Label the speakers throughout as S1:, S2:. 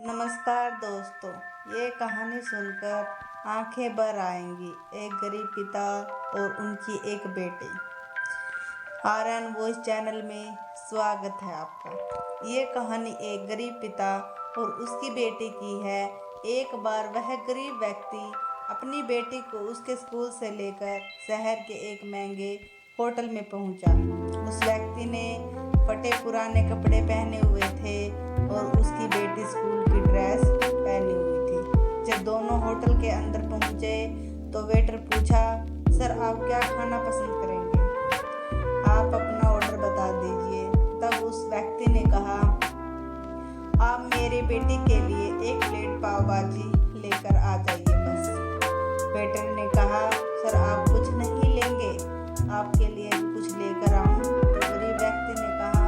S1: नमस्कार दोस्तों, ये कहानी सुनकर आंखें भर आएंगी। एक गरीब पिता और उनकी एक बेटी। आर्यन वॉइस चैनल में स्वागत है आपका। ये कहानी एक गरीब पिता और उसकी बेटी की है। एक बार वह गरीब व्यक्ति अपनी बेटी को उसके स्कूल से लेकर शहर के एक महंगे होटल में पहुंचा। उस व्यक्ति ने फटे पुराने कपड़े पहने हुए थे और उसकी बेटी स्कूल की ड्रेस पहनी हुई थी। जब दोनों होटल के अंदर पहुंचे तो वेटर पूछा, सर आप क्या खाना पसंद करेंगे? आप अपना ऑर्डर बता दीजिए। तब उस व्यक्ति ने कहा, आप मेरी बेटी के लिए एक प्लेट पाव भाजी लेकर आ जाइए बस। वेटर ने कहा, सर आप कुछ नहीं लेंगे? आपके लिए कुछ लेकर आऊं? तो गरीब व्यक्ति ने कहा,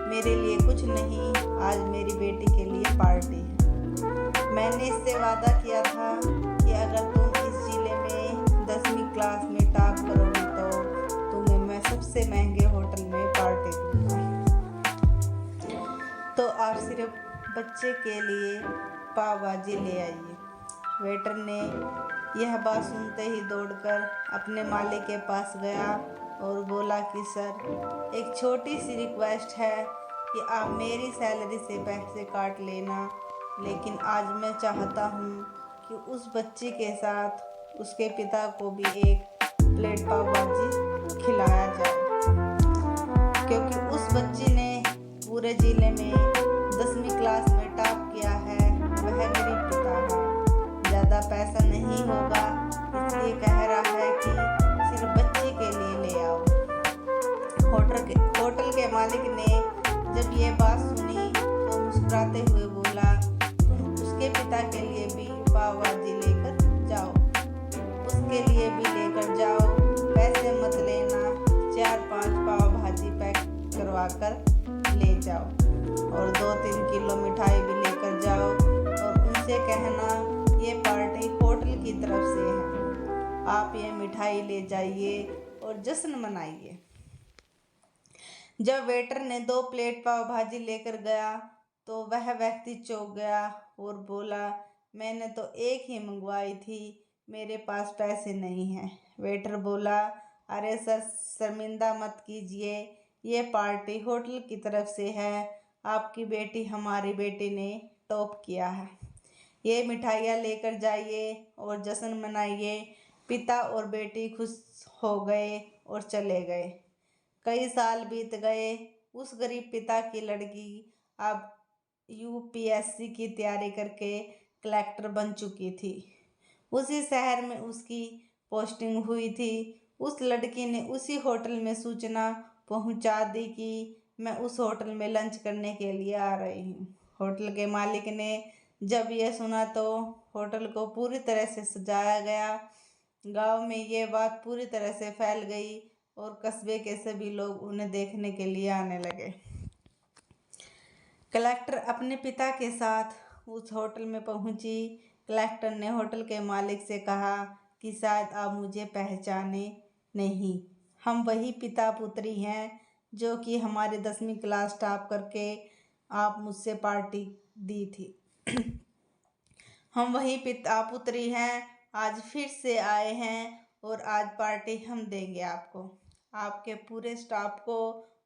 S1: मेरे लिए कुछ नहीं, आज मेरी बेटी के लिए पार्टी है। मैंने इससे वादा किया था कि अगर तुम इस जिले में 10वीं क्लास में टॉप करोगी तो तुम्हें मैं सबसे महंगे होटल में पार्टी दूंगा। तो आप सिर्फ बच्चे के लिए पाव भाजी ले आइए। वेटर ने यह बात सुनते ही दौड़कर अपने मालिक के पास गया और बोला कि सर, एक छोटी सी रिक्वेस्ट है कि आप मेरी सैलरी से पैसे काट लेना, लेकिन आज मैं चाहता हूँ कि उस बच्ची के साथ उसके पिता को भी एक प्लेट पाव भाजी खिलाया जाए, क्योंकि उस बच्ची ने पूरे जिले में 10वीं क्लास में टॉप किया है। वह गरीब पिता है, ज़्यादा पैसा नहीं होगा, इसलिए कह रहा है कि सिर्फ बच्ची के लिए ले आओ। होटल के मालिक ने जब ये बात सुनी तो मुस्कुराते हुए बोला, तुम उसके पिता के लिए भी पाव भाजी लेकर जाओ, उसके लिए भी लेकर जाओ, पैसे मत लेना, 4-5 पाव भाजी पैक करवा कर ले जाओ और 2-3 किलो मिठाई भी लेकर जाओ और उनसे कहना ये पार्टी होटल की तरफ से है, आप ये मिठाई ले जाइए और जश्न मनाइए। जब वेटर ने 2 प्लेट पाव भाजी लेकर गया तो वह व्यक्ति चौंक गया और बोला, मैंने तो एक ही मंगवाई थी, मेरे पास पैसे नहीं हैं। वेटर बोला, अरे सर, शर्मिंदा मत कीजिए, ये पार्टी होटल की तरफ से है, आपकी बेटी हमारी बेटी ने टॉप किया है, ये मिठाइयाँ लेकर जाइए और जश्न मनाइए। पिता और बेटी खुश हो गए और चले गए। कई साल बीत गए। उस गरीब पिता की लड़की अब यूपीएससी की तैयारी करके कलेक्टर बन चुकी थी। उसी शहर में उसकी पोस्टिंग हुई थी। उस लड़की ने उसी होटल में सूचना पहुंचा दी कि मैं उस होटल में लंच करने के लिए आ रही हूँ। होटल के मालिक ने जब यह सुना तो होटल को पूरी तरह से सजाया गया। गांव में ये बात पूरी तरह से फैल गई और कस्बे के सभी लोग उन्हें देखने के लिए आने लगे। कलेक्टर अपने पिता के साथ उस होटल में पहुंची। कलेक्टर ने होटल के मालिक से कहा कि शायद आप मुझे पहचाने नहीं, हम वही पिता पुत्री हैं जो कि हमारी 10वीं क्लास टॉप करके आप मुझसे पार्टी दी थी। हम वही पिता पुत्री हैं, आज फिर से आए हैं और आज पार्टी हम देंगे आपको, आपके पूरे स्टाफ को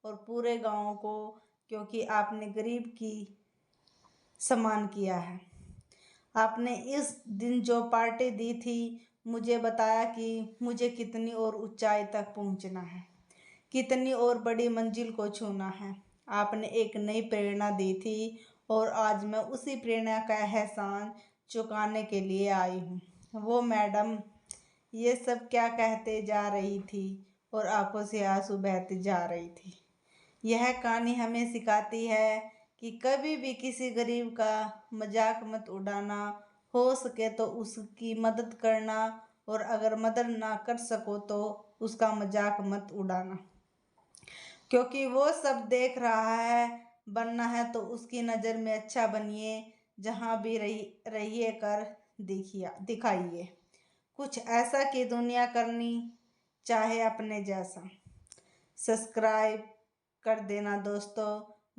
S1: और पूरे गांव को, क्योंकि आपने गरीब की सम्मान किया है। आपने इस दिन जो पार्टी दी थी, मुझे बताया कि मुझे कितनी और ऊंचाई तक पहुंचना है, कितनी और बड़ी मंजिल को छूना है। आपने एक नई प्रेरणा दी थी और आज मैं उसी प्रेरणा का एहसान चुकाने के लिए आई हूँ। वो मैडम ये सब क्या कहते जा रही थी और आंखों से आंसू बहते जा रही थी। यह कहानी हमें सिखाती है कि कभी भी किसी गरीब का मजाक मत उड़ाना, हो सके तो उसकी मदद करना और अगर मदद ना कर सको तो उसका मजाक मत उड़ाना, क्योंकि वो सब देख रहा है। बनना है तो उसकी नज़र में अच्छा बनिए, जहाँ भी रहिए कर दिखाइए कुछ ऐसा कि दुनिया करनी चाहे अपने जैसा। सब्सक्राइब कर देना दोस्तों,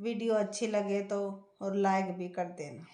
S1: वीडियो अच्छी लगे तो और लाइक भी कर देना।